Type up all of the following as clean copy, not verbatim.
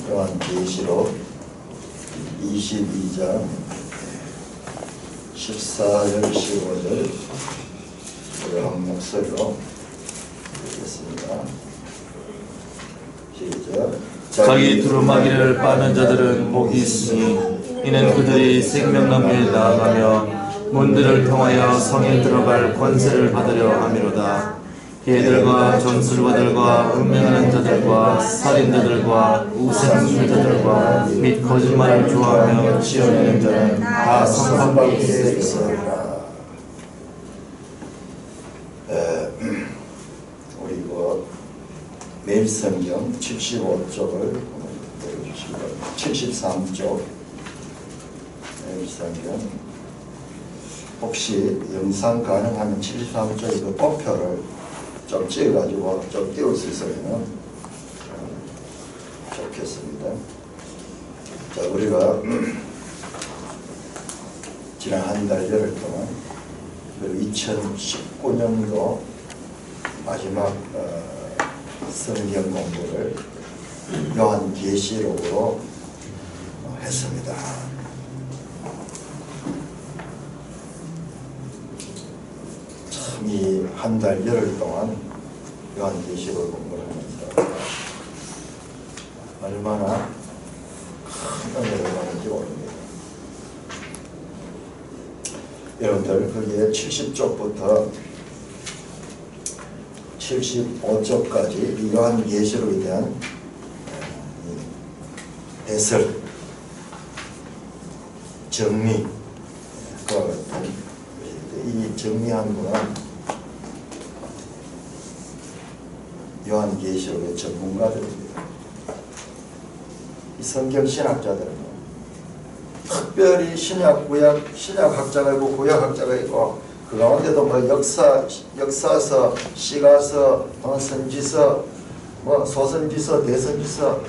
요한계시록 22장 14절 15절 우리 한 목소리로 읽겠습니다. 시작. 자기 두루마기를 빠는 자들은 복이 있으니 이는 그들이 생명나무에 나아가며 문들을 통하여 성에 들어갈 권세를 받으려 함이로다. 개들과 점술가들과 음행하는 자들과 살인자들과 우상숭배자들과 및 거짓말을 좋아하며 지어내는 자는 다 성삼박에 있으리라. 우리 매일 성경 75쪽을 내려주시고 73쪽 매일 성경 혹시 영상 가능하면 73쪽 그 목표를 좀 찍어가지고 좀 띄울 수 있으면 좋겠습니다. 자, 우리가 지난 한 달 열흘 동안 2019년도 마지막 성경 공부를 요한계시록으로 했습니다. 참 이 한 달 열흘 동안 요한계시록 공부를 하면서 얼마나 큰 은혜를 받는지 모릅니다. 여러분들 거기에 70쪽부터 75쪽까지 이 요한계시록에 대한 해설, 정리, 그와 같은 이 정리한 분은 요한계시록의 전문가들입니다. 이 성경 신학자들은 특별히 신약, 구약, 신약학자가 있고 구약학자가 있고 그 가운데도 역사서, 시가서, 선지서, 소선지서, 대선지서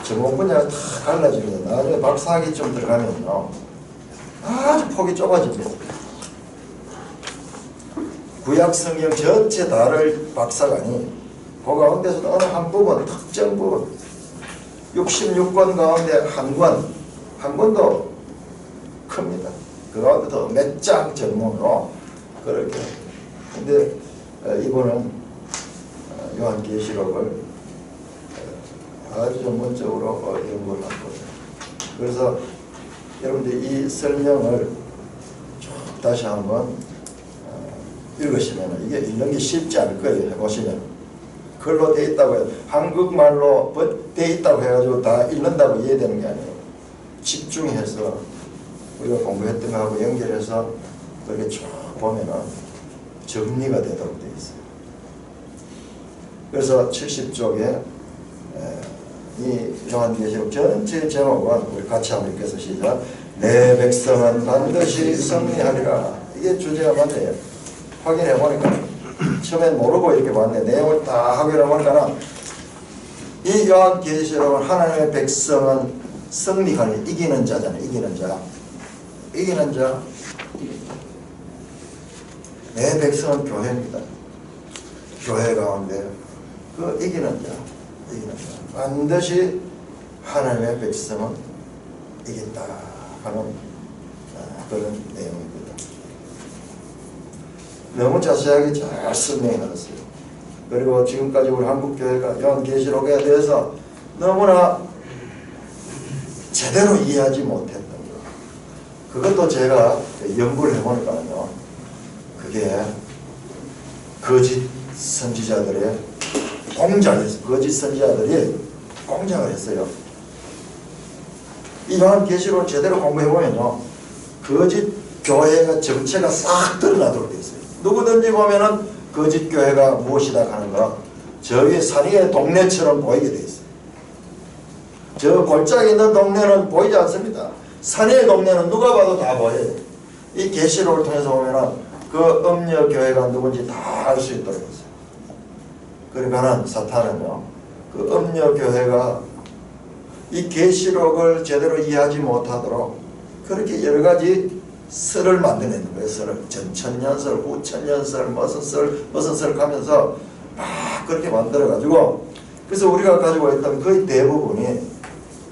전문 분야가 다 갈라집니다. 나중에 박사학위쯤 들어가면요 아주 폭이 좁아집니다. 구약 성경 전체 다를 박사가 아니 그 가운데서도 어느 한 부분, 특정 부분 66권 가운데 한 권도 큽니다. 그 가운데도 몇 장 전문으로 그렇게. 근데 이분은 요한계시록을 아주 전문적으로 연구를 한 거예요. 그래서 여러분들 이 설명을 쭉 다시 한번 읽으시면 이게 읽는 게 쉽지 않을 거예요. 해보시면 글로 돼 있다고 해요. 한국말로 돼 있다고 해가지고 다 읽는다고 이해되는 게 아니에요. 집중해서 우리가 공부했던 거하고 연결해서 그렇게 쭉 보면은 정리가 되도록 되어 있어요. 그래서 70쪽에 이 요한계시록 전체 제목은 우리 같이 한번 읽겠습니다. 시작. 내 백성은 반드시 승리하리라. 이게 주제가 맞네요. 확인해 보니까 처음엔 모르고 이렇게 봤는데 내용을 다 확인해 보니까 이 요한계시록은 하나님의 백성은 승리하는 이기는 자잖아요. 이기는 자. 내 백성은 교회입니다. 교회 가운데 그 이기는 자. 반드시 하나님의 백성은 이긴다 하는 그런 내용입니다. 너무 자세하게 잘 설명해 놨어요. 그리고 지금까지 우리 한국교회가 요한계시록에 대해서 너무나 제대로 이해하지 못했던 것. 그것도 제가 연구를 해보니까요. 그게 거짓 선지자들의 공작에서 거짓 선지자들이 공작을 했어요. 이 요한계시록을 제대로 공부해보면요. 거짓 교회가 정체가 싹 드러나도록 되어 있어요. 누구든지 보면은 거짓 교회가 무엇이다 하는 거 저 위에 산 위의 동네처럼 보이게 되어 있어요. 저 골짜기 있는 동네는 보이지 않습니다. 산 위의 동네는 누가 봐도 다 보여요. 이 계시록을 통해서 보면은 그 음녀 교회가 누군지 다 알 수 있도록 했어요. 그러니까는 사탄은요, 그 음녀 교회가 이 계시록을 제대로 이해하지 못하도록 그렇게 여러 가지 설을 만들어내는 거예요. 설을 전천년설, 후천년설, 무슨 설 하면서 막 그렇게 만들어가지고 그래서 우리가 가지고 있던 거의 대부분이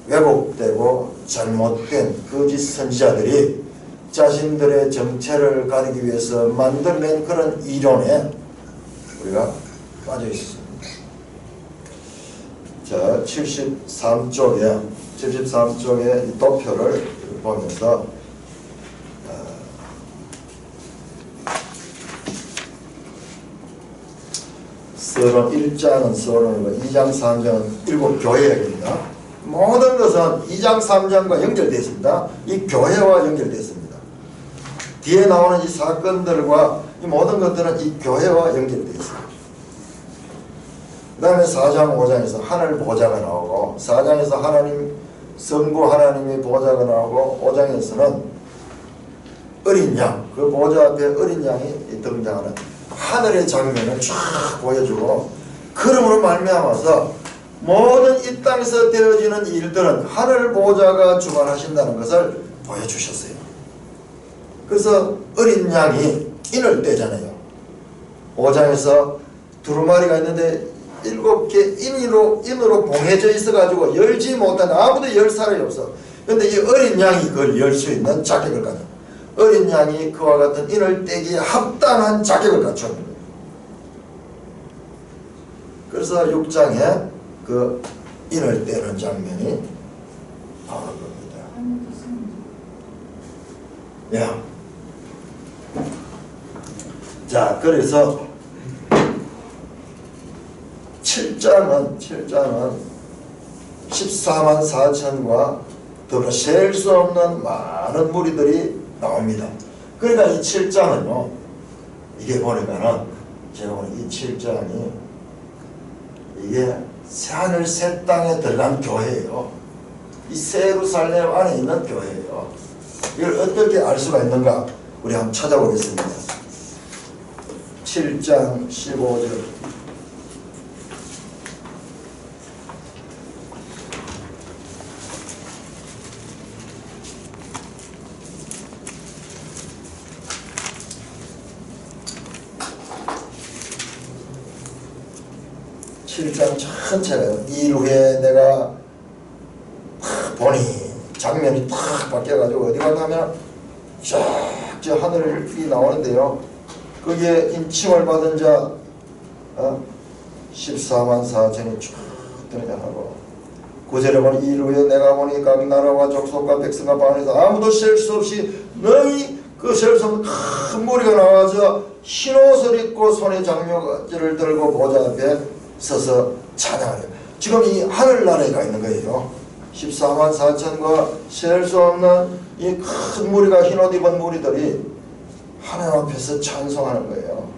왜곡되고 잘못된 거짓 선지자들이 자신들의 정체를 가리기 위해서 만들어낸 그런 이론에 우리가 빠져 있습니다. 자, 73쪽에 이 도표를 보면서 서론 1장은 서론이고 2장 3장은 일곱 교회입니다. 모든 것은 2장 3장과 연결되어 있습니다. 이 교회와 연결되어 있습니다. 뒤에 나오는 이 사건들과 이 모든 것들은 이 교회와 연결되어 있습니다. 그 다음에 4장 5장에서 하늘 보좌가 나오고 4장에서 하나님 성부 하나님의 보좌가 나오고 5장에서는 어린 양, 그 보좌 앞에 어린 양이 등장하는 하늘의 장면을 쫙 보여주고, 그러므로 말미암아서 모든 이 땅에서 되어지는 일들은 하늘 보좌가 주관하신다는 것을 보여주셨어요. 그래서 어린 양이 인을 떼잖아요. 5장에서 두루마리가 있는데 7개 인으로 봉해져 있어가지고 열지 못한, 아무도 열 사람이 없어. 그런데 이 어린 양이 그걸 열 수 있는 자격을 가져. 어린 양이 그와 같은 인을 떼기에 합당한 자격을 갖추는 거예요. 그래서 6장에 그 인을 떼는 장면이 나오는 겁니다. 야. 자, 그래서 7장은 14만 4천과 더불어 셀 수 없는 많은 무리들이 나옵니다. 그러니까 이 7장은요, 이게 보니까는 제가 보는 이 7장이 이게 하늘 새 땅에 들어간 교회예요. 이 새 예루살렘 안에 있는 교회예요. 이걸 어떻게 알 수가 있는가? 우리 한번 찾아보겠습니다. 7장 15절. 전체가 일 후에 내가 탁 보니 장면이 탁 바뀌어가지고 어디 가면 쫙 저 하늘이 나오는데요. 거기에 인침을 받은 자 14만 4천이 쫙 등장하고, 9절에 보니 일 후에 내가 보니 각 나라와 족속과 백성과 반에서 아무도 셀 수 없이 너희 그 셀 수 없는 큰 무리가 나와서 흰 옷을 입고 손에 장료를 들고 보좌 앞에 서서 찬양하래요. 지금 이 하늘나라에 가 있는 거예요. 14만 4천과 셀 수 없는 이 큰 무리가 흰옷 입은 무리들이 하나님 앞에서 찬송하는 거예요.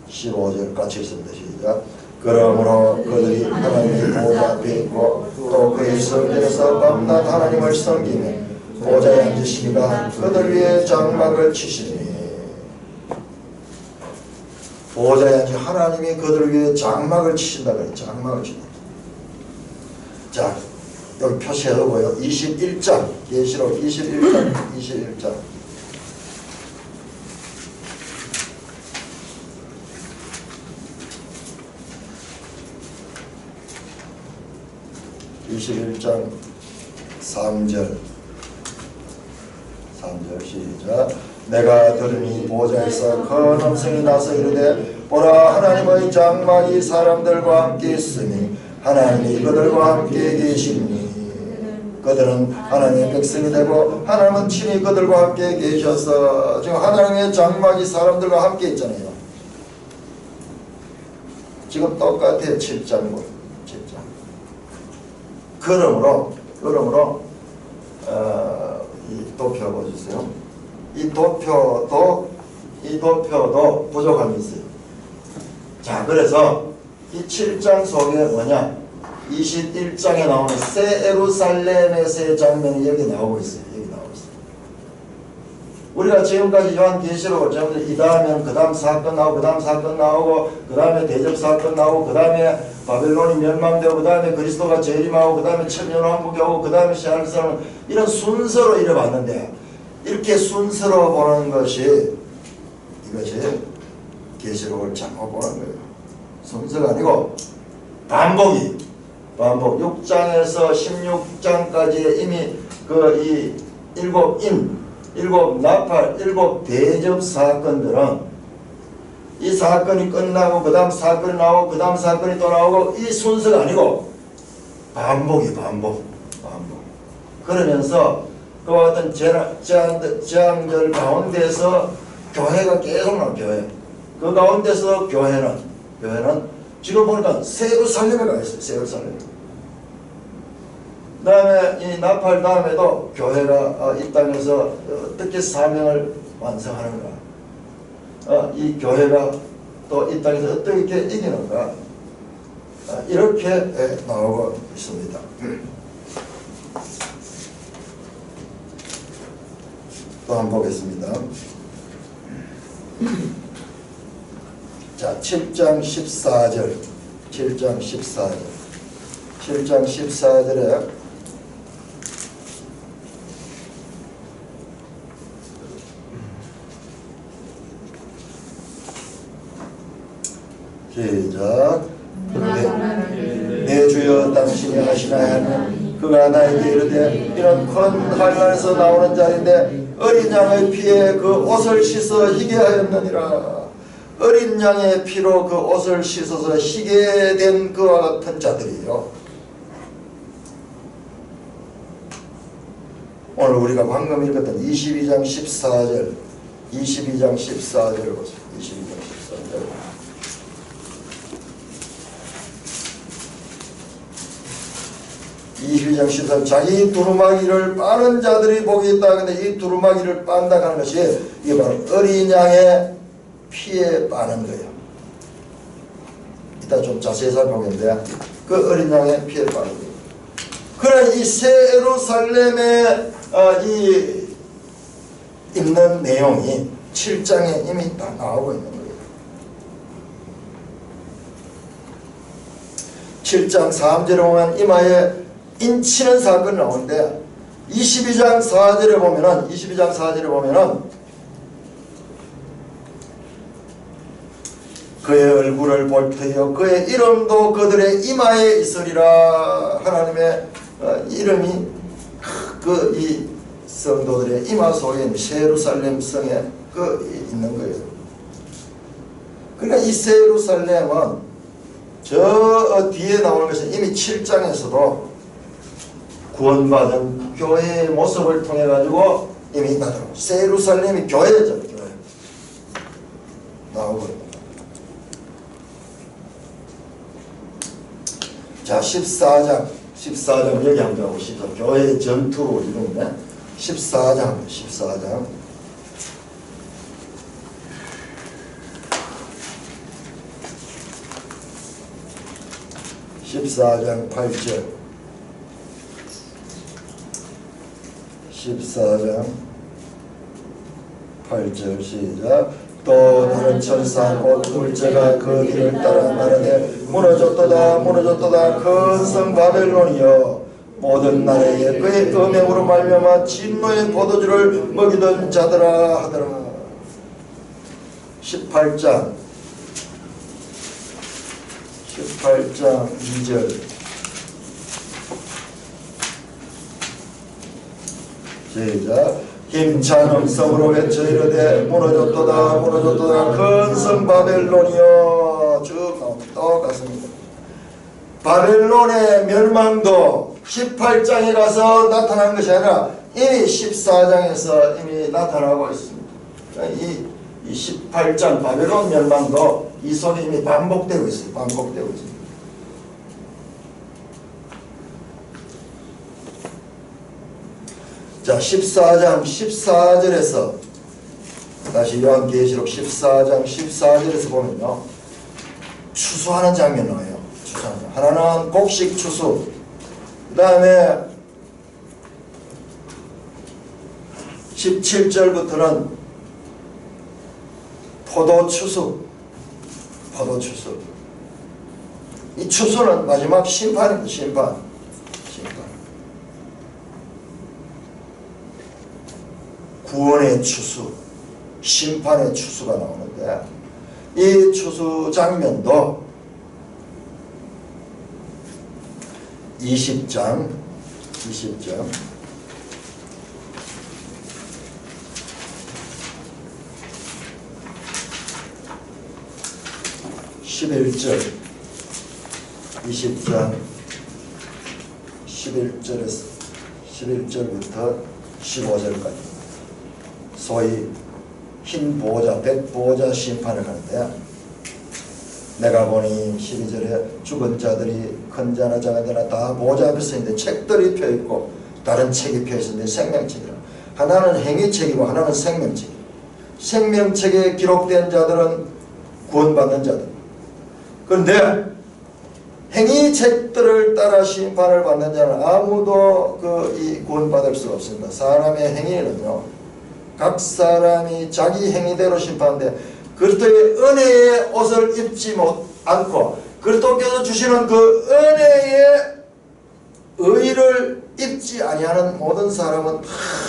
15절 같이 있습니다. 시작. 그러므로 그들이 하나님의 보좌 앞에 있고 또 그의 성전에서 밤낮 하나님을 섬기며 보좌에 앉으시니가 그들 위에 장막을 치시니, 보좌에 앉으 하나님이 그들 위에 장막을 치신다 그래요. 장막을 치신다. 자, 여기 표시해두고요. 21장 계시록 21장 21장 3절 시작. 내가 들으니 보좌에서 큰 음성이 나서 이르되 보라, 하나님의 장막이 사람들과 함께 있으니 하나님이 그들과 함께 계시니 그들은 하나님의 백성이 되고 하나님은 친히 그들과 함께 계셔서, 지금 하나님의 장막이 사람들과 함께 있잖아요. 지금 똑같아요. 7장. 그러므로 이 도표 보여주세요. 이 도표도 부족함이 있어요. 자, 그래서 이 7장 속에 뭐냐, 21장에 나오는 새 예루살렘의 장면이 여기 나오고 있어요. 우리가 지금까지 요한계시록을 전부 이 다음에 그 다음 사건 나오고 그 다음 사건 나오고 그 다음에 대접 사건 나오고 그 다음에 바벨론이 멸망되고 그 다음에 그리스도가 재림하고 그 다음에 천년왕국이 오고 그 다음에 시할사는, 이런 순서로 이뤄봤는데, 이렇게 순서로 보는 것이 이것이 계시록을 잘못 보는 거예요. 순서가 아니고 반복 6장에서 16장까지의 이미 그 이 일곱 나팔, 일곱 대접 사건들은 이 사건이 끝나고 그 다음 사건이 나오고 그 다음 사건이 또 나오고 이 순서가 아니고 반복. 그러면서 그와 같은 재앙들 가운데서 교회가 계속 나와요. 교회. 그 가운데서 교회는 지금 보니까 세루살렘에 가 있어요. 예루살렘. 그 다음에 이 나팔 다음에도 교회가 이 땅에서 어떻게 사명을 완성하는가, 이 교회가 또 이 땅에서 어떻게 이기는가, 이렇게 나오고 있습니다. 또 한번 보겠습니다. 자, 7장 14절 7장 14절에 시작. 내 주여 당신이 하시나이는 그가 나에게 이르되 이는 큰 환난에서 나오는 자인데 어린 양의 피에 그 옷을 씻어 희게 하였느니라. 어린 양의 피로 그 옷을 씻어서 희게 된 그와 같은 자들이요. 오늘 우리가 방금 읽었던 22장 14절 22장 14절을 보세요. 22장 14절. 자기 두루마기를 빠는 자들이 복이 있다. 근데 이 두루마기를 빤다 하는 것이 이게 바로 어린 양의 피에 빠는 거예요. 이따 좀 자세히 살펴보겠는데 그 어린 양의 피에 빠는 거예요. 그래 이 새 예루살렘에 이 있는 내용이 7장에 이미 다 나오고 있는 거예요. 7장 3절에 보면 이마에 인치는 사건이 나오는데 22장 4절에 보면은 그의 얼굴을 볼 터이요 그의 이름도 그들의 이마에 있으리라. 하나님의 이름이 그 이 성도들의 이마 속에 예루살렘 성에 그 있는 거예요. 그러니까 이 새 예루살렘은 저 뒤에 나오는 것은 이미 7장에서도 구원받은 교회의 모습을 통해 가지고 이미 나타나고 새 예루살렘이 교회죠. 교회 나오고 있습니다. 자 14장 여기 한번 보시죠. 교회의 전투로 이루네. 14장 8절 14장 8절 시작. 또 다른 천사 곧 둘째가 그 길을 따라 나르되 무너졌도다 큰 성 바벨론이여 모든 나라에 그의 음행으로 말미암아 진노의 포도주를 먹이던 자들아 하더라. 18장 2절 시작. 힘찬 음성으로 외쳐 이르되 무너졌도다 큰 성 바벨론이여. 쭉 나옵니다. 똑같습니다. 바벨론의 멸망도 18장에 가서 나타난 것이 아니라 이미 14장에서 이미 나타나고 있습니다. 이 18장 바벨론 멸망도 이 속에 이미 반복되고 있습니다. 자 14장 14절에서 다시 요한계시록 14장 14절에서 보면요 추수하는 장면이 나와요. 하나는 곡식 추수, 그 다음에 17절부터는 포도 추수. 이 추수는 마지막 심판입니다. 심판. 구원의 추수, 심판의 추수가 나오는데 이 추수 장면도 20장 11절 20장 11절부터 15절까지 소위 흰 보호자, 백보호자 심판을 하는데 내가 보니 12절에 죽은 자들이 큰 자나 작은 자나 다 보호자 앞에 서 있는데 책들이 펴있고 다른 책이 펴있는데 생명책이라 하나는 행위책이고 하나는 생명책이라 생명책에 기록된 자들은 구원받는 자들 그런데 행위책들을 따라 심판을 받는 자는 아무도 이 구원받을 수가 없습니다. 사람의 행위는요 각 사람이 자기 행위대로 심판하는데 그리스도의 은혜의 옷을 입지 않고 그리스도께서 주시는 그 은혜의 의를 입지 아니하는 모든 사람은 다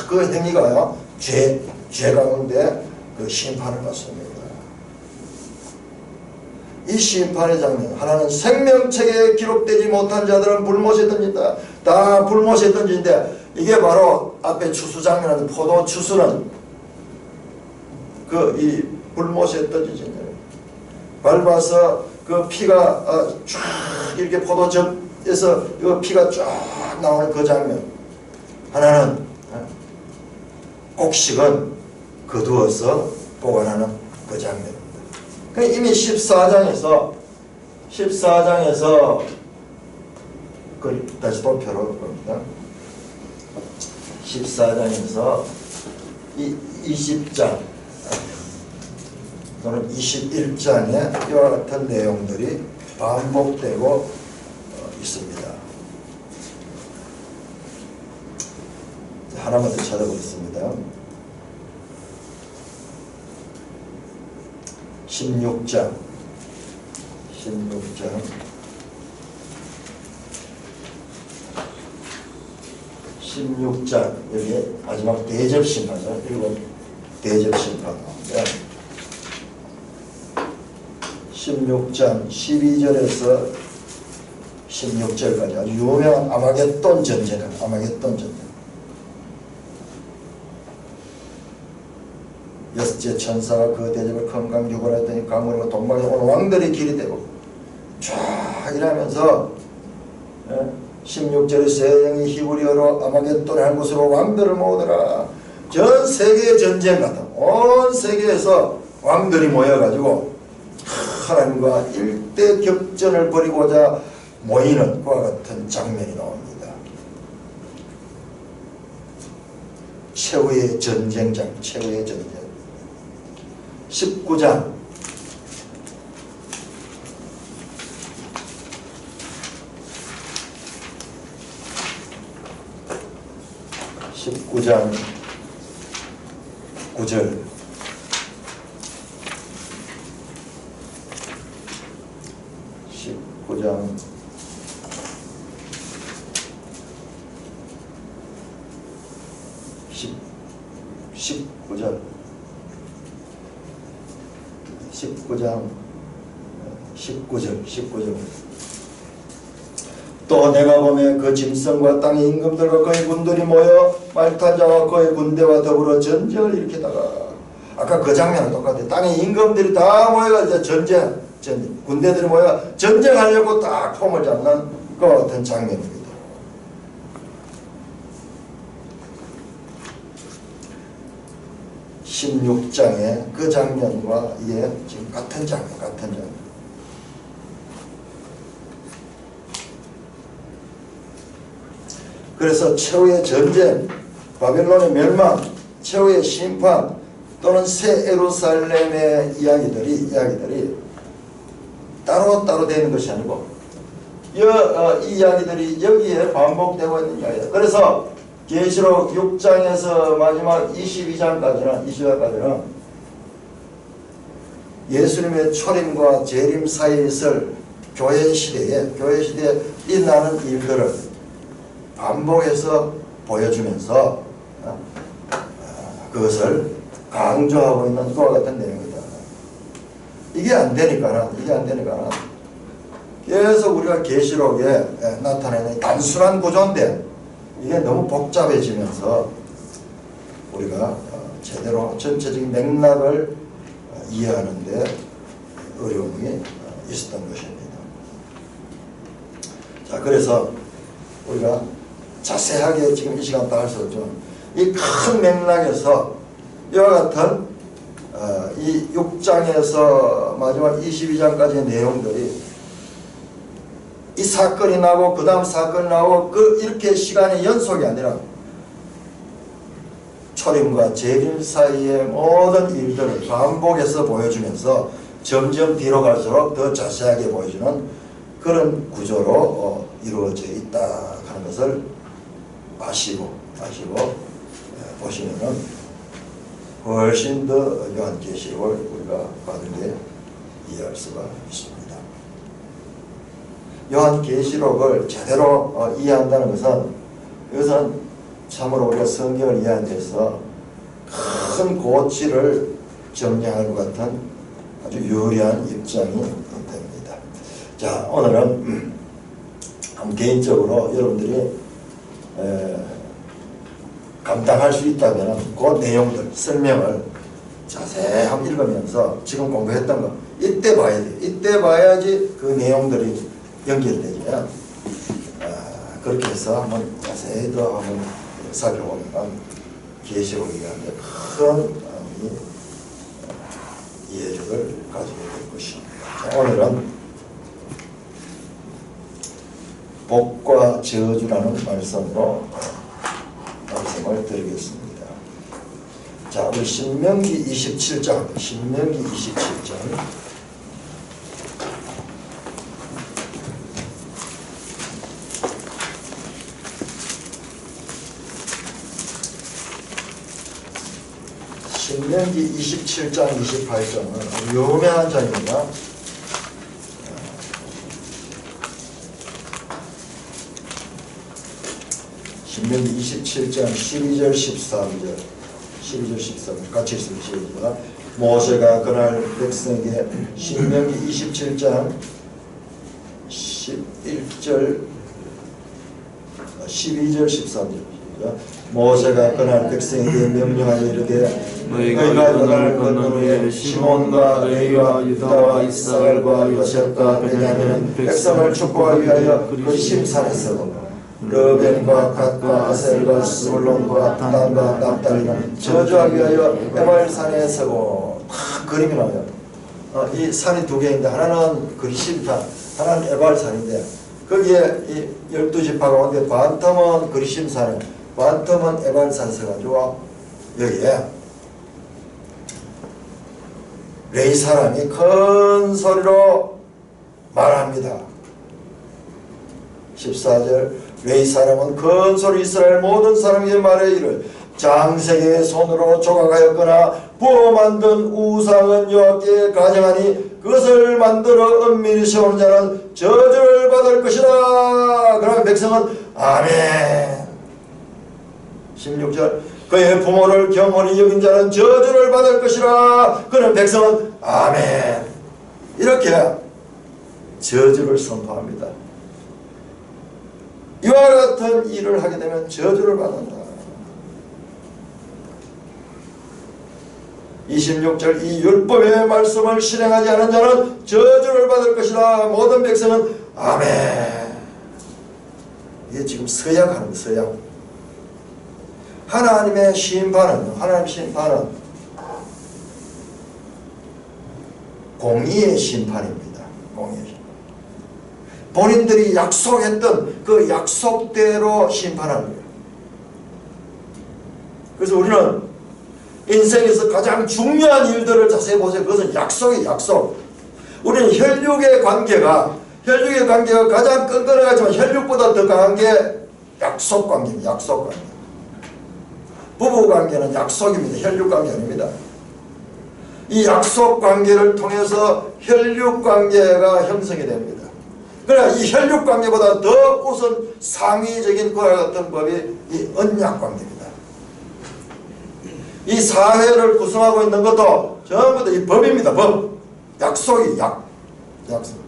그 행위가요 죄 가운데 그 심판을 받습니다. 이 심판의 장면 하나는 생명책에 기록되지 못한 자들은 불못에 던진다. 다 불못에 던진데 이게 바로 앞에 추수 장면은 포도 추수는 이 불못에 던지진 거예요. 밟아서 그 피가 쫙 이렇게 포도즙에서 그 피가 쫙 나오는 그 장면. 하나는 곡식은 거두어서 보관하는 그 장면. 이미 14장에서 다시 도표로 봅니다. 14장에서 20장 또는 21장에 이와 같은 내용들이 반복되고 있습니다. 하나만 더 찾아보겠습니다. 16장 여기 마지막 대접심판이죠. 일곱 대접심판. 16장 12절에서 16절까지 아주 유명한 아마겟돈 전쟁. 여섯째 천사가 그 대접을 큰 강 유고라 했더니 강물과 동방에 오는 왕들이 길이 되고 쫙 이러면서 16절에 새 영이 히브리어로 아마겟돈에 한 곳으로 왕들을 모으더라. 전 세계의 전쟁 같은 온 세계에서 왕들이 모여가지고 하나님과 일대 격전을 벌이고자 모이는 그와 같은 장면이 나옵니다. 최후의 전쟁장, 최후의 전쟁. 19장 9절 19장 19절 또 내가 보매 그 짐승과 땅의 임금들과 그의 군들이 모여 말탄 자와 그의 군대와 더불어 전쟁을 일으키다가 아까 그 장면은 똑같아요. 땅의 임금들이 다 모여가 전쟁 군대들이 모여 전쟁하려고 딱 폼을 잡는 그 같은 장면입니다. (16장의) 그 장면과 이게 지금 같은 장면. 그래서 최후의 전쟁, 바벨론의 멸망, 최후의 심판 또는 새 예루살렘의 이야기들이 따로 되는 것이 아니고 이 이야기들이 여기에 반복되고 있는 이야기다. 그래서 계시록 6장에서 마지막 22장까지는 예수님의 초림과 재림 사이에 있을 교회 시대에 일어나는 일들을 반복해서 보여주면서 그것을 강조하고 있는 그와 같은 내용이다. 이게 안 되니까는 계속 우리가 계시록에 나타내는 단순한 구조인데 이게 너무 복잡해지면서 우리가 제대로 전체적인 맥락을 이해하는 데 어려움이 있었던 것입니다. 자, 그래서 우리가 자세하게 지금 이 시간 다 할 수 없지만 이 큰 맥락에서 이와 같은 이 6장에서 마지막 22장까지의 내용들이 이 사건이 나고 그 다음 사건이 나고 이렇게 시간의 연속이 아니라 초림과 재림 사이의 모든 일들을 반복해서 보여주면서 점점 뒤로 갈수록 더 자세하게 보여주는 그런 구조로 이루어져 있다 하는 것을 아시고 보시면은 훨씬 더 요한계시록을 우리가 바르게 이해할 수가 있습니다. 요한계시록을 제대로 이해한다는 것은 이것은 참으로 우리가 성경을 이해하는 데서 큰 고치를 정리하는 것 같은 아주 유리한 입장이 됩니다. 자, 오늘은 개인적으로 여러분들이 감당할 수 있다면 그 내용들, 설명을 자세히 한번 읽으면서 지금 공부했던 거 이때 봐야 돼요. 이때 봐야지 그 내용들이 연결되지. 그렇게 해서 한번 자세히 더 한번 살펴보면 계시록에 대한 큰 이해력을 가지게 될 것입니다. 자, 오늘은 복과 저주라는 말씀으로 말씀을 드리겠습니다. 자, 우리 신명기 27장, 신명기 27장. 신명기 27장, 28장은 유명한 장입니다. 신명기 27장 12절 13절 12절 13절 같이 읽습니다. 모세가 그날 백성에게 신명기 27장 11절 12절 13절 모세가 그날 백성에게 명령하여 이르되 너희가 요단을 건넌 후에 시몬과 레위와 유다와 이스라엘과 요셉과 베냐민은 백성을 축복하기 위하여 그 심산에서 르벤과 갓과 아셀과 스불론과 단과 납달리는 저주하기 위하여 에발산에 서고 다 그림이 나와요. 이 산이 두 개인데 하나는 그리심산, 하나는 에발산인데 거기에 이 12지파 가운데 반텀은 그리심산에 반텀은 에발산에 서가지고 여기에 레위 사람이 큰 소리로 말합니다. 14절 레위 사람은 큰 소리 이스라엘 모든 사람에게 말해 이를 장세의 손으로 조각하였거나 부어 만든 우상은 여호와께 가정하니 그것을 만들어 은밀히 세우는 자는 저주를 받을 것이라. 그러면 백성은 아멘. 16절 그의 부모를 경홀히 여긴 자는 저주를 받을 것이라. 그러면 백성은 아멘. 이렇게 저주를 선포합니다. 이와 같은 일을 하게 되면 저주를 받는다. 26절 이 율법의 말씀을 실행하지 않은 자는 저주를 받을 것이라. 모든 백성은 아멘. 이게 지금 서약하는 거예요. 서약. 하나님의 심판은 공의의 심판입니다. 공의의 심판. 본인들이 약속했던 그 약속대로 심판하는 거예요. 그래서 우리는 인생에서 가장 중요한 일들을 자세히 보세요. 그것은 약속이에요. 약속. 우리는 혈육의 관계가 가장 끈끈하지만 혈육보다 더 강한 게 약속 관계입니다. 약속 관계. 부부 관계는 약속입니다. 혈육 관계 아닙니다. 이 약속 관계를 통해서 혈육 관계가 형성이 됩니다. 그러나 이 혈육 관계보다 더 우선 상위적인 그와 같은 법이 이 언약 관계입니다. 이 사회를 구성하고 있는 것도 전부 다 이 법입니다. 법. 약속이 약속.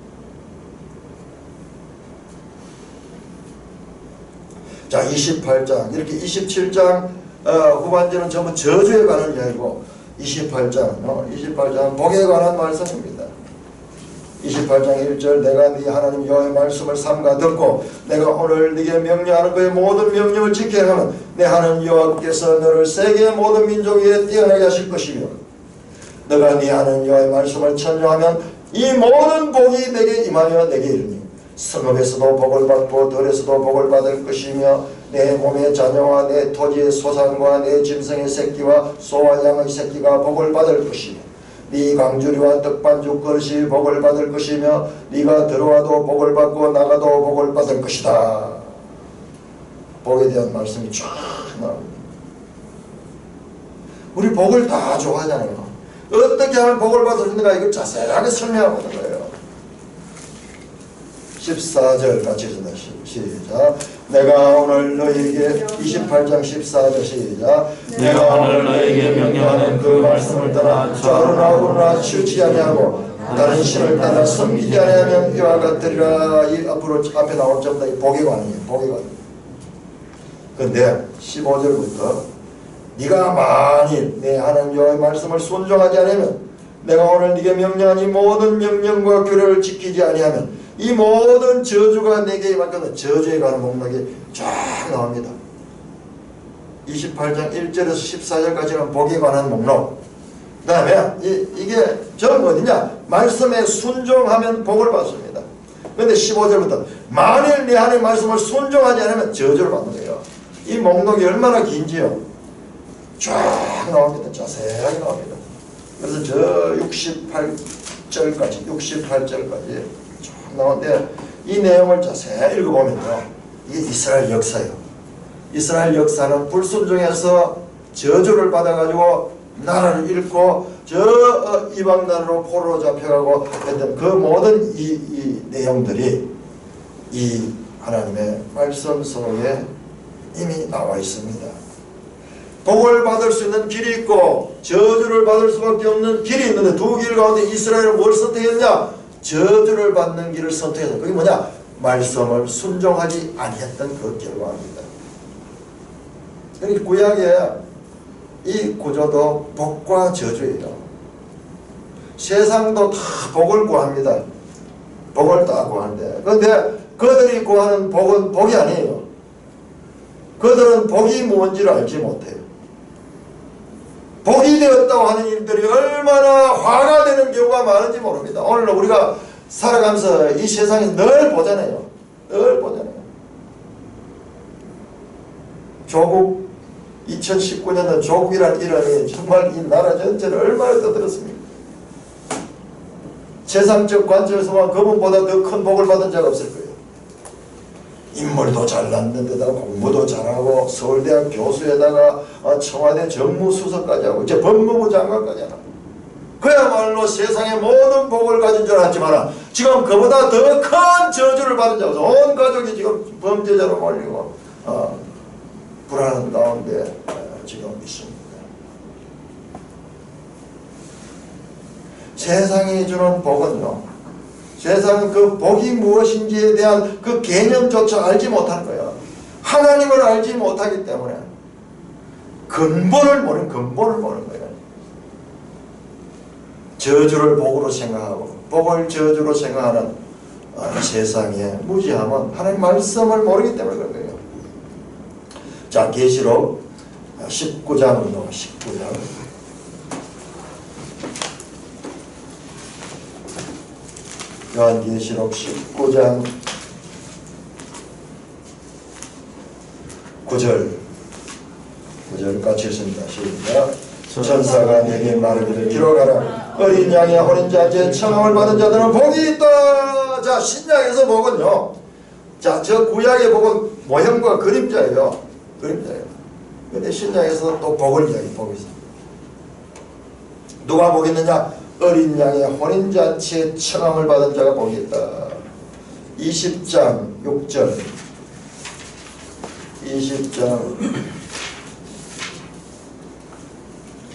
자, 28장 이렇게 27장 후반전은 전부 저주에 관한 이야기고 28장은 복에 관한 말씀입니다. 28장 1절 내가 네 하나님 여호와의 말씀을 삼가 듣고 내가 오늘 네게 명령하는 그의 모든 명령을 지켜야 하면 내 하나님 여호와께서 너를 세계의 모든 민족 위에 뛰어나게 하실 것이며 너가 네 하나님 여호와의 말씀을 천명하면 이 모든 복이 내게 임하여 내게 이르니 성읍에서도 복을 받고 들에서도 복을 받을 것이며 내 몸의 자녀와 내 토지의 소산과 내 짐승의 새끼와 소와 양의 새끼가 복을 받을 것이며 네 광주리와 떡반죽 그릇이 복을 받을 것이며 네가 들어와도 복을 받고 나가도 복을 받을 것이다. 복에 대한 말씀이 쫙 나옵니다. 우리 복을 다 좋아하잖아요. 어떻게 하면 복을 받을 수 있는가 이걸 자세하게 설명하고 있는 거예요. 14절 같이 읽습니다. 시작. 내가 오늘 너희에게 28장 14절 시작. 내가 오늘 너희에게 명령하는 그 말씀을 따라 좌우나 우나 치우치지 아니하고 다른 신을 따라 섬기지 아니하면 이와 같으리라. 이 앞으로 앞에 나올 점다 복에 관이에요. 복에 관. 근데 15절부터 네가 만일 내 하나님 여호와의 말씀을 순종하지 않으면 내가 오늘 네게 명령한 이 모든 명령과 규례를 지키지 아니하면 이 모든 저주가 내게 임하거든. 저주에 관한 목록이 쫙 나옵니다. 28장 1절에서 14절까지는 복에 관한 목록. 그 다음에 이게 전부 어디냐? 말씀에 순종하면 복을 받습니다. 그런데 15절부터 만일 내 하나님의 말씀을 순종하지 않으면 저주를 받는 거예요. 이 목록이 얼마나 긴지요? 쫙 나옵니다. 자세하게 나옵니다. 그래서 저 68절까지 나오는데 이 내용을 자세히 읽어보면요. 이게 이스라엘 역사예요. 이스라엘 역사는 불순종해서 저주를 받아가지고 나라를 잃고 저 이방 나라로 포로로 잡혀가고 했던 그 모든 이 내용들이 이 하나님의 말씀 속에 이미 나와 있습니다. 복을 받을 수 있는 길이 있고 저주를 받을 수밖에 없는 길이 있는데 두 길 가운데 이스라엘은 뭘 선택했냐? 저주를 받는 길을 선택해서 그게 뭐냐? 말씀을 순종하지 아니했던 그 결과입니다. 그러니까 구약에 이 구조도 복과 저주예요. 세상도 다 복을 구합니다. 복을 다 구하는데 그런데 그들이 구하는 복은 복이 아니에요. 그들은 복이 뭔지를 알지 못해요. 복이 되었다고 하는 일들이 얼마나 화가 되는 경우가 많은지 모릅니다. 오늘 우리가 살아가면서 이 세상에 늘 보잖아요. 늘 보잖아요. 조국 2019년도 조국이라는 이름이 정말 이 나라 전체를 얼마나 떠들었습니까? 세상적 관점에서만 그분보다 더 큰 복을 받은 자가 없을 거예요. 인물도 잘났는 데다가 공부도 잘하고 서울대학 교수에다가 청와대 정무수석까지 하고 이제 법무부 장관까지 하고 그야말로 세상의 모든 복을 가진 줄 알았지만 지금 그보다 더 큰 저주를 받은 자가 온 가족이 지금 범죄자로 몰리고 불안한 가운데 지금 있습니다. 세상이 주는 복은요, 세상은 그 복이 무엇인지에 대한 그 개념조차 알지 못하는 거예요. 하나님을 알지 못하기 때문에 근본을 모르는 거예요. 저주를 복으로 생각하고 복을 저주로 생각하는 세상의 무지함은 하나님 말씀을 모르기 때문에 그런 거예요. 자, 계시록 19장으로 19장. 요한계시록 19장 9절 같이 읽습니다. 시작. 천사가 내게 말하기를 기록하라. 어린 양의 어린 자의 청함을 받은 자들은 복이 있다. 자, 신약에서 복은요, 자, 저 구약의 복은 모형과 그림자예요. 근데 신약에서 또 복을 이야기, 복이 있어요. 누가 복이 있느냐? 어린 양의 혼인잔치에 청함을 받은 자가 복이 있다. 20장 6절 20장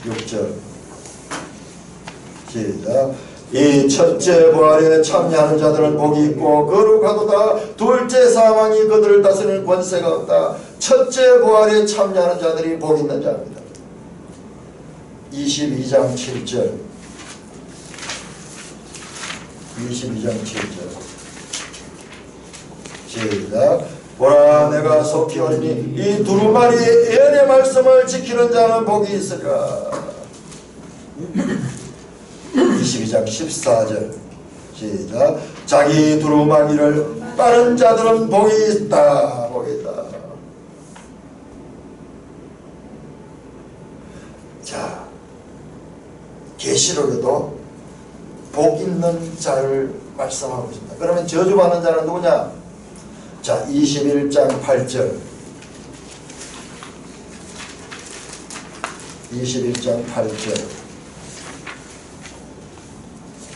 6절 시작. 이 첫째 부활에 참여하는 자들은 복이 있고 거룩하도다. 둘째 사망이 그들을 다스리는 권세가 없다. 첫째 부활에 참여하는 자들이 복 있는 자입니다. 22장 7절 22장 7절 시작. 보라 내가 속히 오리니 이 두루마리 예언의 말씀을 지키는 자는 복이 있으리라. 22장 14절 시작. 자기 두루마기를 빠른 자들은 복이 있다. 복이 있다. 자, 계시록에도 복 있는 자를 말씀하고 있습니다. 그러면 저주받는 자는 누구냐? 자, 21장 8절 21장 8절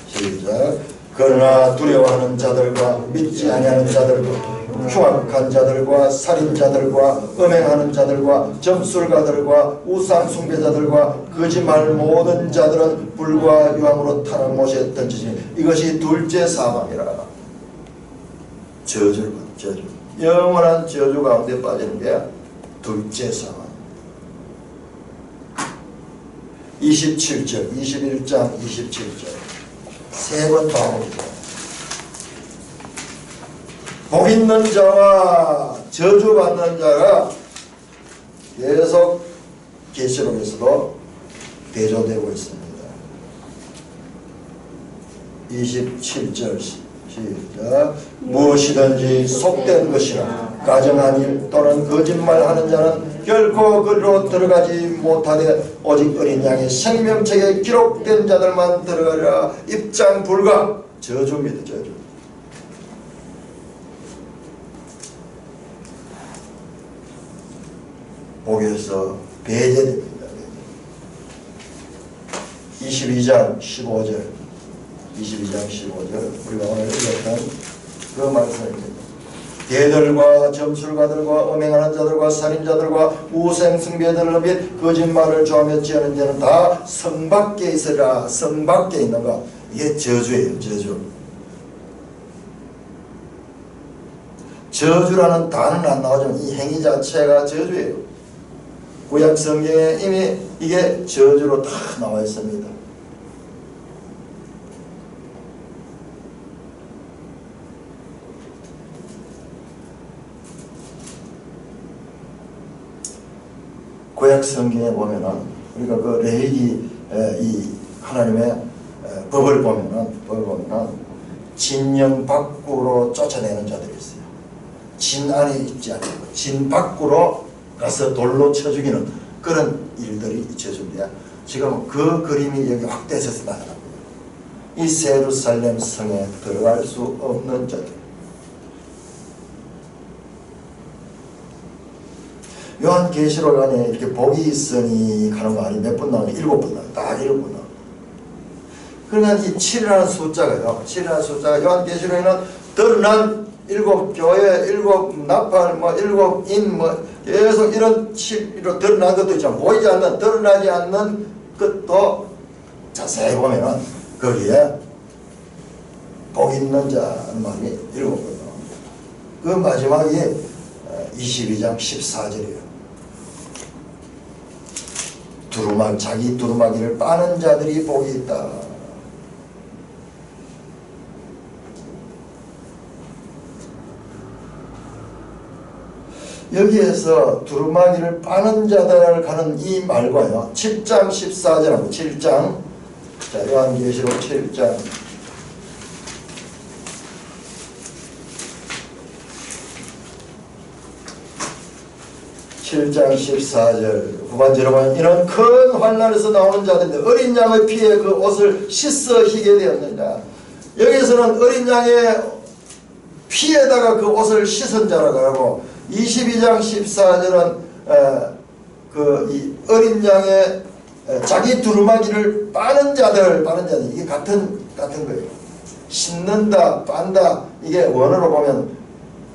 시작. 그러나 두려워하는 자들과 믿지 아니하는 자들과 흉악한 자들과 살인자들과 음행하는 자들과 점술가들과 우상 숭배자들과 거짓말 모든 자들은 불과 유황으로 타는 못에 던지시니 이것이 둘째 사망이라. 저주 영원한 저주 가운데 빠지는 게 둘째 사망. 27절 21장 27절 세 번 반복입니다. 복 있는 자와 저주받는 자가 계속 계시록에서도 대조되고 있습니다. 27절 시작. 무엇이든지 속된 것이나 가정한 일 또는 거짓말하는 자는 결코 그리로 들어가지 못하되 오직 어린 양의 생명책에 기록된 자들만 들어가리라. 입장 불가. 저주입니다. 저주. 복에서 배제됩니다. 22장 15절 22장 15절 우리가 오늘 읽었던 그 말씀입니다. 개들과 점술가들과 음행하는 자들과 살인자들과 우생숭배자들 및 거짓말을 좋아하며 지하는 자는 다 성 밖에 있으라. 성 밖에 있는 것. 이게 저주예요. 저주. 저주라는 단어는 안 나오지만 이 행위 자체가 저주예요. 구약 성경에 이미 이게 저주로 다 나와 있습니다. 구약 성경에 보면은 우리가 그 레위기 이 하나님의 법을 보면은 진영 밖으로 쫓아내는 자들이 있어요. 진 안에 있지 않고 진 밖으로 가서 돌로 쳐 죽이는 그런 일들이 저주인데 지금 그 그림이 여기 확대해서 나타납니다. 이 예루살렘 성에 들어갈 수 없는 자들. 요한계시록 안에 이렇게 복이 있으니 하는 말이 몇 번 나오냐? 7번 나와요. 딱 7번 나와요. 그러니까 이 7이라는 숫자가요. 7이라는 숫자가 요한계시록에는 드러난 7교회, 7나팔, 7인, 계속 이런 7로 드러난 것도 있지만 보이지 않는, 드러나지 않는 것도 자세히 보면은 거기에 복 있는 자는 말이 7번 나옵니다. 그 마지막이 22장 14절이에요. 자기 두루마기를 빠는 자들이 복이 있다. 여기에서 두루마기를 빠는 자들을 가는 이 말과요. 7장 14절하고 7장 자 요한계시록 7장 7장 14절 후반절에 보면 이는 큰 환난에서 나오는 자들인데 어린 양의 피에 그 옷을 씻어 희게 되었느니라. 여기서는 어린 양의 피에다가 그 옷을 씻은 자라고 하고 22장 14절은 이 어린 양의 자기 두루마기를 빠는 자들 이게 같은 거예요. 씻는다 빤다 이게 원어로 보면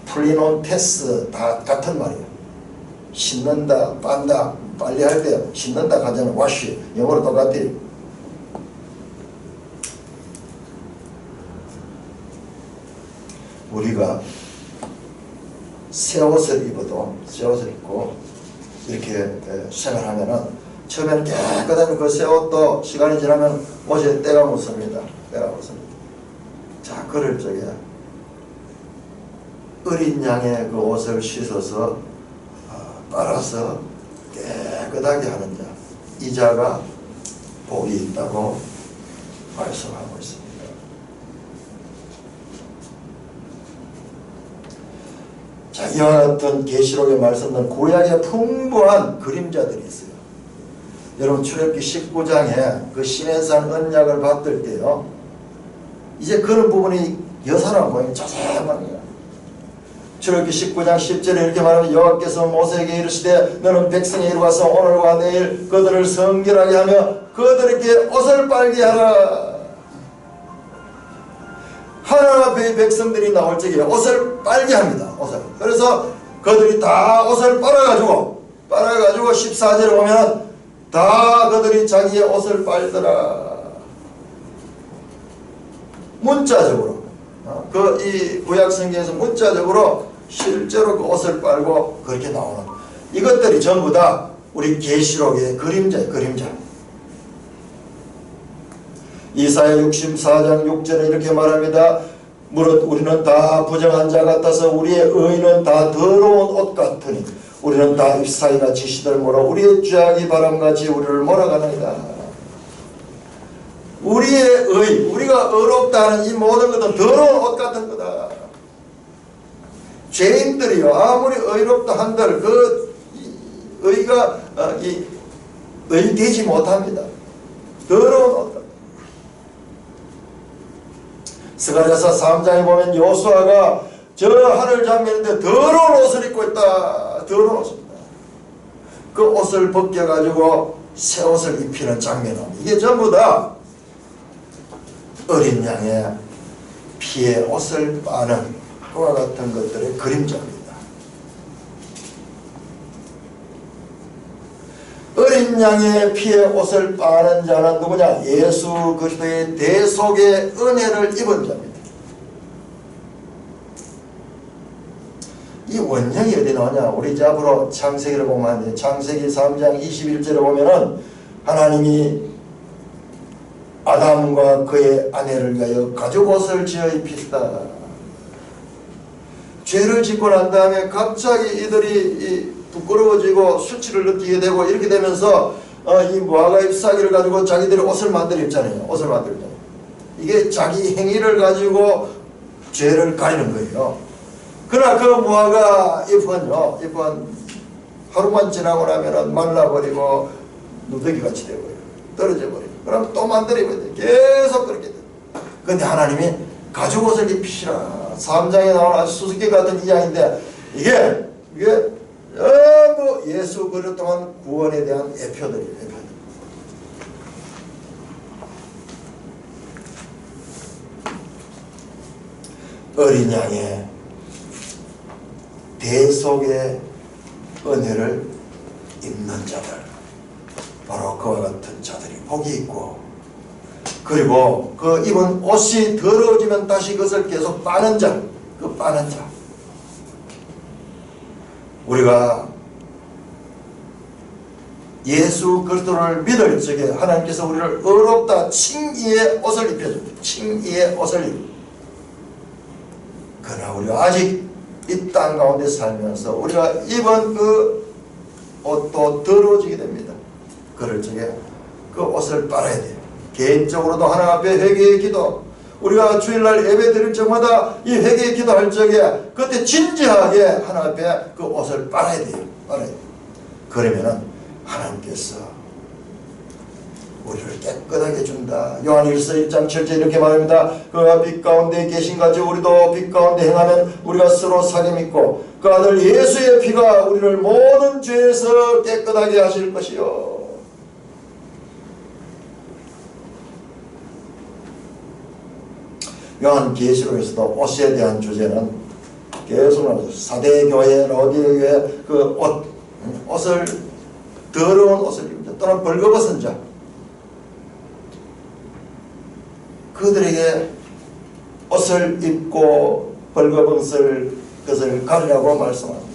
플리논테스 다 같은 말이에요. 씻는다, 빤다, 빨리 할 때 씻는다 가자는 wash, 영어로 똑같아요. 우리가 새 옷을 입어도 새 옷을 입고 이렇게 생활하면은 처음에는 깨끗한 그 새 옷도 시간이 지나면 옷에 때가 묻습니다. 때가 묻습니다. 자, 그럴 적에 어린 양의 그 옷을 씻어서 빨아서 깨끗하게 하는 자, 이 자가 복이 있다고 말씀하고 있습니다. 자, 이와 같은 계시록의 말씀은 구약에 풍부한 그림자들이 있어요. 여러분 출애굽기 19장에 그 시내산 언약을 받을 때요, 이제 그런 부분이 여사람 모양이 자세합니다. 출애굽기 19장 10절에 이렇게 말하면 여호와께서 모세에게 이르시되 너는 백성에 이르와서 오늘과 내일 그들을 성결하게 하며 그들에게 옷을 빨게 하라. 하나님 앞에 백성들이 나올 적에 옷을 빨게 합니다. 옷을. 그래서 그들이 다 옷을 빨아가지고 14절에 보면 다 그들이 자기의 옷을 빨더라. 문자적으로 이 구약 성경에서 문자적으로 실제로 그 옷을 빨고 그렇게 나오는 이것들이 전부 다 우리 계시록의 그림자예요. 그림자. 이사야 64장 6절에 이렇게 말합니다. 무릇 우리는 다 부정한 자 같아서 우리의 의는 다 더러운 옷 같으니 우리는 다 잎사귀같이 시들므로 우리의 죄악이 바람같이 우리를 몰아가느니라. 우리의 의, 우리가 의롭다 하는 이 모든 것은 더러운 옷 같은 거다. 죄인들이요, 아무리 의롭다 한들 그 의가 의되지 못합니다. 더러운 옷 같다. 스가랴서 3장에 보면 요수아가 저 하늘 장면인데 더러운 옷을 입고 있다. 더러운 옷입니다. 그 옷을 벗겨가지고 새 옷을 입히는 장면은 이게 전부 다 어린 양의 피에 옷을 빠는 그와 같은 것들의 그림자입니다. 어린 양의 피에 옷을 빠는 자는 누구냐? 예수 그리스도의 대속의 은혜를 입은 자입니다. 이 원형이 어디 나오냐? 우리 이제 앞으로 창세기를 보면 창세기 3장 21절에 보면은 하나님이 아담과 그의 아내를 위하여 가죽옷을 지어 입히시다. 죄를 짓고 난 다음에 갑자기 이들이 부끄러워지고 수치를 느끼게 되고 이렇게 되면서 이 무화과 잎사귀를 가지고 자기들이 옷을 만들어 입잖아요. 옷을 만들어 입잖아요. 이게 자기 행위를 가지고 죄를 가리는 거예요. 그러나 그 무화과 잎은요, 하루만 지나고 나면은 말라버리고 누더기같이 되고요. 떨어져 버리고. 그럼 또 만들어 입어야 돼. 계속 그렇게 돼. 근데 하나님이 가죽옷을 입히시라. 3장에 나오는 아주 수수께 같은 이야기인데 이게 전부 예수 그리스도 동안 구원에 대한 예표들이에요. 어린 양의 대속의 은혜를 입는 자들, 바로 그와 같은 자들이 복이 있고, 그리고 그 입은 옷이 더러워지면 다시 그것을 계속 빠는 자, 그 빠는 자. 우리가 예수 그리스도를 믿을 적에 하나님께서 우리를 의롭다 칭의의 옷을 입혀줍니다. 칭의의 옷을 입힙니다. 그러나 우리가 아직 이 땅 가운데 살면서 우리가 입은 그 옷도 더러워지게 됩니다. 그럴 적에 그 옷을 빨아야 돼요. 개인적으로도 하나님 앞에 회개의 기도, 우리가 주일날 예배 드릴 적마다 이 회개의 기도 할 적에 그때 진지하게 하나님 앞에 그 옷을 빨아야 돼요. 빨아야 돼요. 그러면은 하나님께서 우리를 깨끗하게 준다. 요한일서 1장 7절 이렇게 말합니다. 그가 빛 가운데 계신 같이 우리도 빛 가운데 행하면 우리가 서로 사귐 있고 그 아들 예수의 피가 우리를 모든 죄에서 깨끗하게 하실 것이요. 요한계시록에서도 옷에 대한 주제는 계속 나오죠. 사대교회, 라오디게교회 그 옷을 더러운 옷을 입는다. 또는 벌거벗은 자, 그들에게 옷을 입고 벌거벗을 것을 가리라고 말씀합니다.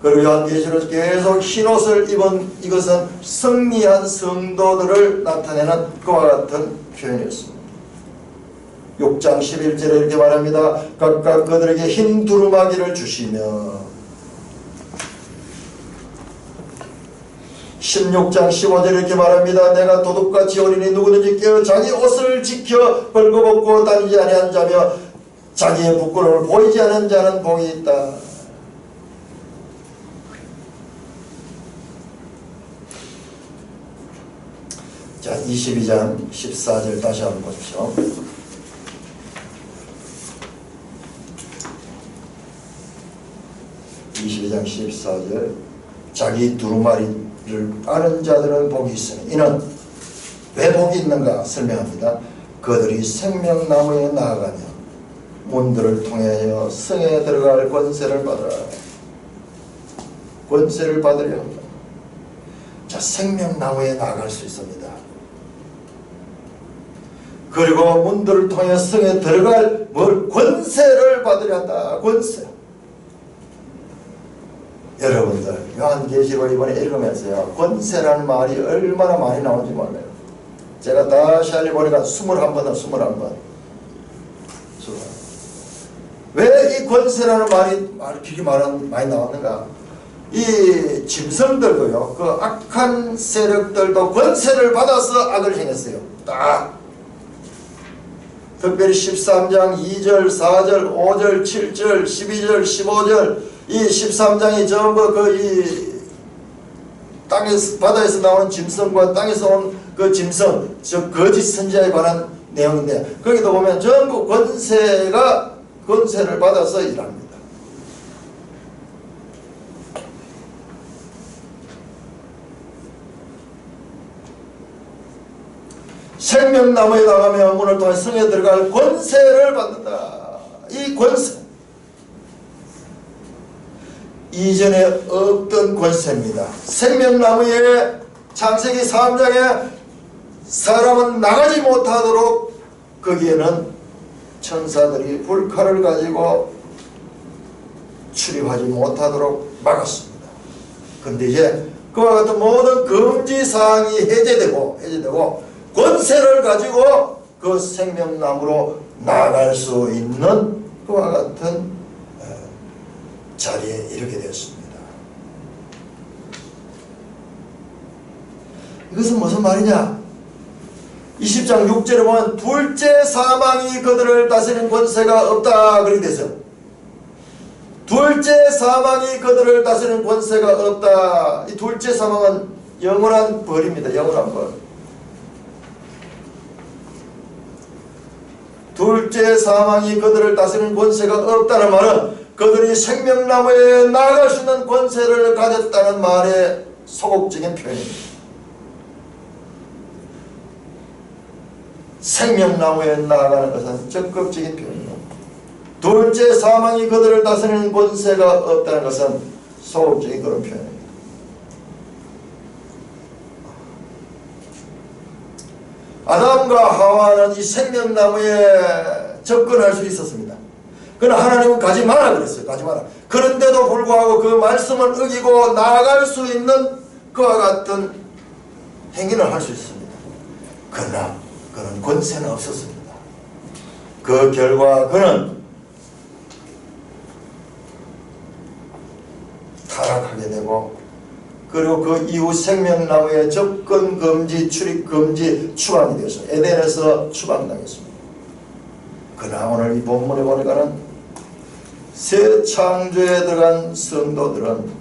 그리고 요한계시록 계속 흰옷을 입은 이것은 승리한 성도들을 나타내는 그와 같은 표현이었습니다. 6장 11절에 이렇게 말합니다. 각각 그들에게 흰 두루마기를 주시며 16장 15절에 이렇게 말합니다. 내가 도둑같이 오리니 누구든지 깨어 자기 옷을 지켜 벌거벗고 다니지 아니한 자며 자기의 부끄러움을 보이지 않은 자는 복이 있다. 자, 22장 14절 다시 한번 보십시오. (22장 14절) 자기 두루마리를 아는 자들은 복이 있으니 이는 왜 복이 있는가 설명합니다. 그들이 생명나무에 나아가며 문들을 통하여 성에 들어갈 권세를 받으라. 권세를 받으려 합니다. 자, 생명나무에 나아갈 수 있습니다. 그리고 문들을 통해 성에 들어갈 권세를 받으려 한다. 권세. 여러분들 요한계시록 이번에 읽으면서요, 권세라는 말이 얼마나 많이 나오는지 몰라요. 제가 다시 알리 보니까 21번은 21번. 왜 이 권세라는 말이 길이 많이 나왔는가? 이 짐승들도요, 그 악한 세력들도 권세를 받아서 악을 행했어요. 딱 특별히 13장 2절, 4절, 5절, 7절, 12절, 15절 이 13장이 전부 이 땅에서, 바다에서 나오는 짐승과 땅에서 온 그 짐승, 즉 거짓 선지자에 관한 내용인데 거기도 보면 전부 권세를 받아서 일합니다. 생명나무에 나가며 문을 통해 성에 들어갈 권세를 받는다. 이 권세 이전에 없던 권세입니다. 생명나무에 창세기 3장에 사람은 나가지 못하도록 거기에는 천사들이 불칼을 가지고 출입하지 못하도록 막았습니다. 그런데 이제 그와 같은 모든 금지사항이 해제되고 권세를 가지고 그 생명나무로 나갈 수 있는 그와 같은 자리에 이르게 되었습니다. 이것은 무슨 말이냐? 20장 6절에 보면 둘째 사망이 그들을 다스리는 권세가 없다 그렇게 되죠. 둘째 사망이 그들을 다스리는 권세가 없다. 이 둘째 사망은 영원한 벌입니다. 영원한 벌. 둘째 사망이 그들을 다스리는 권세가 없다는 말은 그들이 생명나무에 나아갈 수 있는 권세를 가졌다는 말의 소극적인 표현입니다. 생명나무에 나아가는 것은 적극적인 표현입니다. 둘째 사망이 그들을 다스리는 권세가 없다는 것은 소극적인 그런 표현입니다. 아담과 하와는 이 생명나무에 접근할 수 있었습니다. 그러나 하나님은 가지 마라 그랬어요. 가지 마라. 그런데도 불구하고 그 말씀을 어기고 나아갈 수 있는 그와 같은 행위를 할 수 있습니다. 그러나 그는 권세는 없었습니다. 그 결과 그는 타락하게 되고 그리고 그 이후 생명나무에 접근 금지, 출입 금지 추방이 되었습니다. 에덴에서 추방당했습니다. 그러나 오늘 이 본문에 보니까는 새 창조에 들어간 성도들은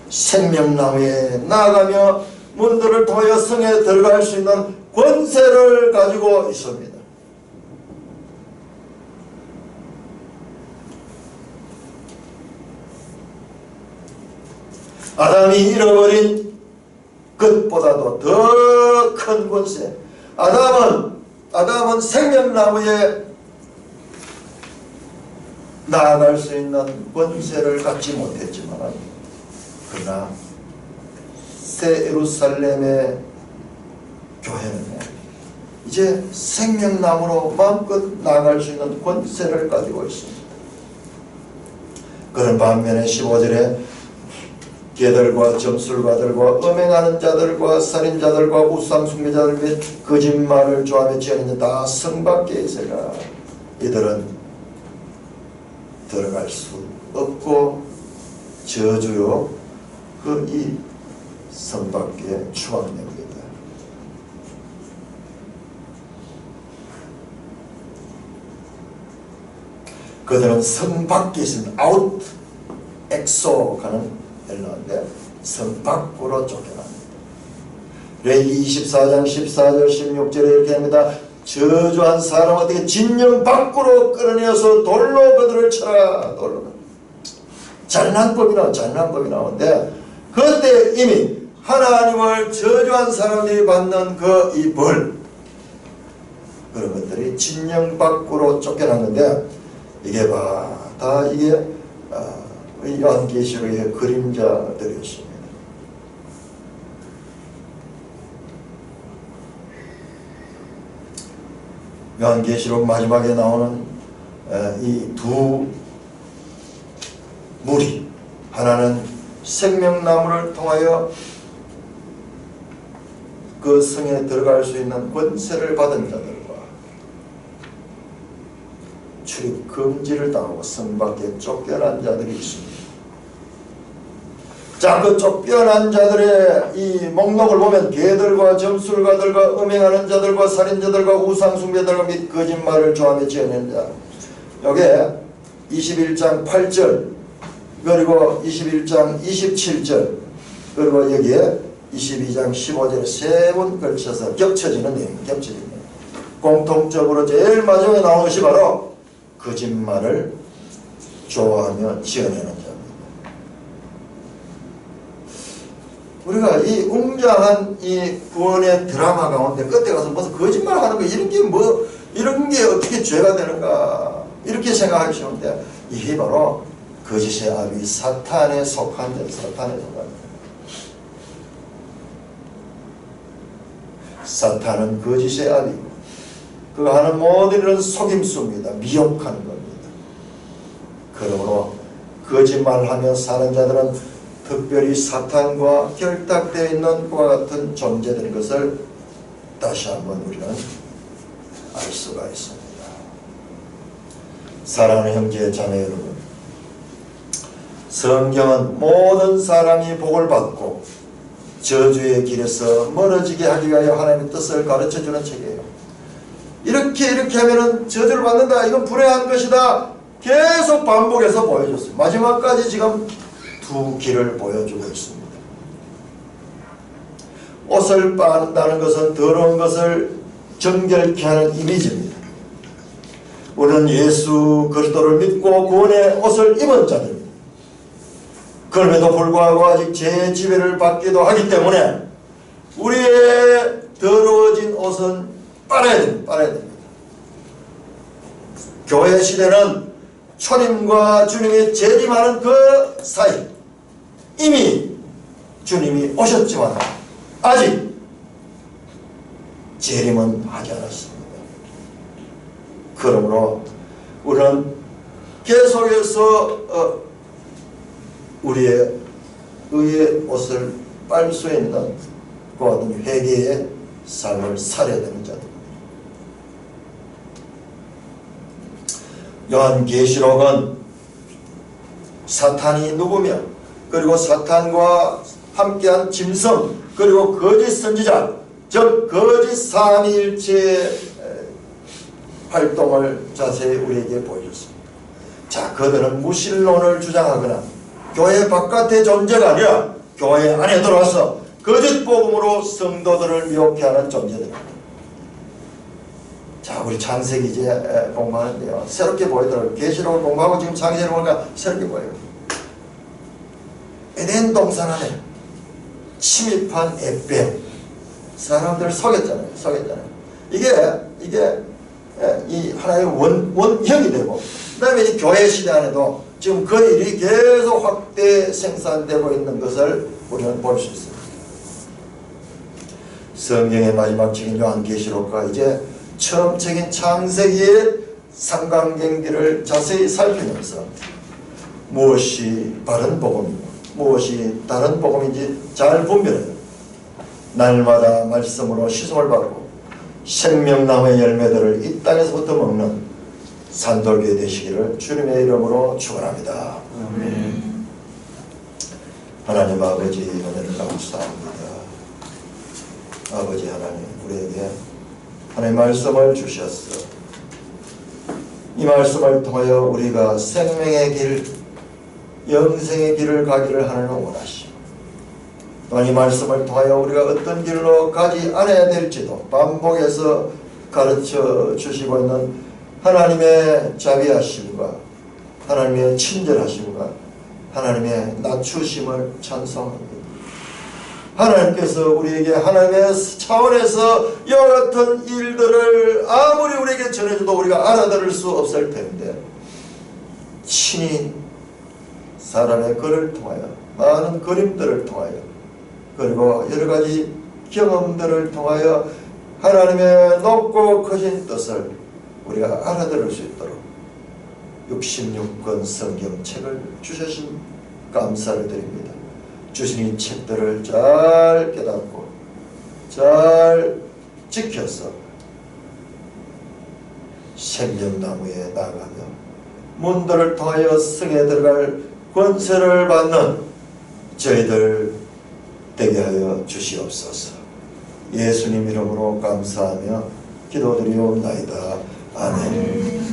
생명나무에 나아가며 문들을 통하여 성에 들어갈 수 있는 권세를 가지고 있습니다. 아담이 잃어버린 것보다도 더 큰 권세. 아담은 생명나무에 나아갈 수 있는 권세를 갖지 못했지만 그러나 새 예루살렘의 교회는 이제 생명나무로 마음껏 나아갈 수 있는 권세를 가지고 있습니다. 그런 반면에 15절에 개들과 점술가들과 음행하는 자들과 살인자들과 우상숭배자들 및 거짓말을 좋아하며 지어내는 다 성 밖에 있으라. 이들은 들어갈 수 없고 저주요 그 이 성 밖에 추방됩니다. 그들은 성 밖에 있습니다. 아웃 엑소 가는 헬라인데 성 밖으로 쫓겨납니다. 레위 24장 14절 16절에 이렇게 합니다. 저주한 사람 어떻게 진영 밖으로 끌어내어서 돌로 그들을 쳐라. 돌로. 잔인한 법이 나오는데 그때 이미 하나님을 저주한 사람들이 받는 그 이 벌, 그런 것들이 진영 밖으로 쫓겨난 건데 이게 다 이게 요한계시록의 그림자들이었습니다. 요한계시록 마지막에 나오는 이 두 무리, 하나는 생명나무를 통하여 그 성에 들어갈 수 있는 권세를 받은 자들과 출입 금지를 당하고 성 밖에 쫓겨난 자들이 있습니다. 자, 그 쫓겨난 자들의 이 목록을 보면 개들과 점술가들과 음행하는 자들과 살인자들과 우상숭배자들과 및 거짓말을 좋아하며 지어낸 자, 여기에 21장 8절 그리고 21장 27절 그리고 여기에 22장 15절에 세 번 걸쳐서 겹쳐지는 내용, 공통적으로 제일 마지막에 나오는 것이 바로 거짓말을 좋아하며 지어내는 자입니다. 우리가 이 웅장한 이 구원의 드라마 가운데 끝에 가서 무슨 거짓말 하는 거 이런 게 어떻게 죄가 되는가 이렇게 생각하기 쉬운데 이게 바로 거짓의 아비 사탄에 속한 자, 사탄은 거짓의 아비고 그가 하는 모든 일은 속임수입니다. 미혹하는 겁니다. 그러므로 거짓말하며 사는 자들은 특별히 사탄과 결탁되어 있는 그와 같은 존재들인 것을 다시 한번 우리는 알 수가 있습니다. 사랑하는 형제 자매 여러분, 성경은 모든 사람이 복을 받고 저주의 길에서 멀어지게 하기 위하여 하나님의 뜻을 가르쳐주는 책이에요. 이렇게 하면은 저주를 받는다, 이건 불행한 것이다, 계속 반복해서 보여줬어요. 마지막까지 지금 두 길을 보여주고 있습니다. 옷을 빠는다는 것은 더러운 것을 정결케 하는 이미지입니다. 우리는 예수 그리스도를 믿고 구원의 옷을 입은 자들입니다. 그럼에도 불구하고 아직 죄의 지배를 받기도 하기 때문에 우리의 더러워진 옷은 빨아야 됩니다. 교회 시대는 초림과 주님이 재림하는 그 사이 이미 주님이 오셨지만 아직 재림은 하지 않았습니다. 그러므로 우리는 계속해서 우리의 의의 옷을 빨 수 있는 그와 같은 회개의 삶을 살아야 되는 자들. 요한계시록은 사탄이 누구며 그리고 사탄과 함께한 짐승 그리고 거짓 선지자 즉 거짓 삼위일체의 활동을 자세히 우리에게 보여줬습니다. 자, 그들은 무신론을 주장하거나 교회 바깥의 존재가 아니라 교회 안에 들어와서 거짓 복음으로 성도들을 미혹해 하는 존재들입니다. 자, 우리 창세기 이제 공부하는데요, 새롭게 보이더라고요. 계시록을 공부하고 지금 창세기를 보니까 새롭게 보여요. 에덴 동산 안에 침입한 에뱀, 사람들을 속였잖아요. 이게 이 하나의 원형이 되고, 그 다음에 이 교회 시대 안에도 지금 그 일이 계속 확대 생산되고 있는 것을 우리는 볼 수 있습니다. 성경의 마지막 책인 요한계시록과 이제 처음 책인 창세기의 삼관경기를 자세히 살피면서 무엇이 바른 복음이고 무엇이 다른 복음인지 잘 분별해요. 날마다 말씀으로 시송을 받고 생명나무의 열매들을 이 땅에서부터 먹는 산돌교회 되시기를 주님의 이름으로 축원합니다. 아멘. 하나님 아버지 은혜를 감사합니다. 아버지 하나님, 우리에게 하나님의 말씀을 주셨어. 이 말씀을 통하여 우리가 생명의 길, 영생의 길을 가기를 하나님은 원하시오. 또한 이 말씀을 통하여 우리가 어떤 길로 가지 않아야 될지도 반복해서 가르쳐 주시고 있는 하나님의 자비하심과 하나님의 친절하심과 하나님의 낮추심을 찬송합니다. 하나님께서 우리에게 하나님의 차원에서 이와 같은 일들을 아무리 우리에게 전해줘도 우리가 알아들을 수 없을 텐데 친히 사람의 글을 통하여 많은 그림들을 통하여 그리고 여러가지 경험들을 통하여 하나님의 높고 크신 뜻을 우리가 알아들을 수 있도록 66권 성경책을 주셔신 감사를 드립니다. 주신 이 책들을 잘 깨닫고 잘 지켜서 생명나무에 나가며 문들을 통하여 성에 들어갈 권세를 받는 저희들 되게 하여 주시옵소서. 예수님 이름으로 감사하며 기도드리옵나이다. 아멘.